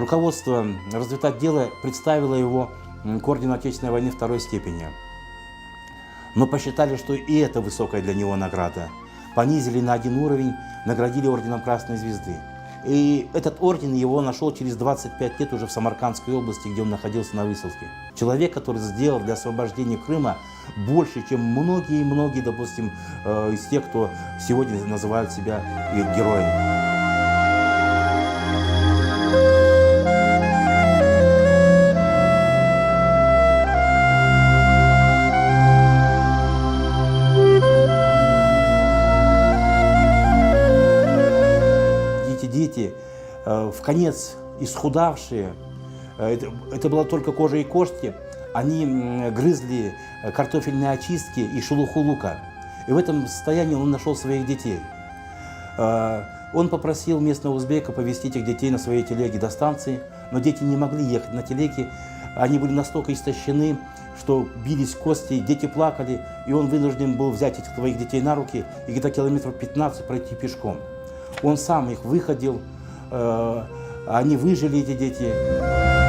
Руководство разведотдела представило его к ордену Отечественной войны второй степени. Но посчитали, что и это высокая для него награда. Понизили на один уровень, наградили орденом Красной Звезды. И этот орден его нашел через 25 лет уже в Самаркандской области, где он находился на высылке. Человек, который сделал для освобождения Крыма больше, чем многие, допустим, из тех, кто сегодня называют себя героями. Дети, в конец исхудавшие, это была только кожа и кости, они грызли картофельные очистки и шелуху лука. И в этом состоянии он нашел своих детей. Он попросил местного узбека повезти этих детей на своей телеге до станции, но дети не могли ехать на телеге. Они были настолько истощены, что бились кости, дети плакали, и он вынужден был взять этих своих детей на руки и где-то километров 15 пройти пешком. Он сам их выходил, они выжили, эти дети.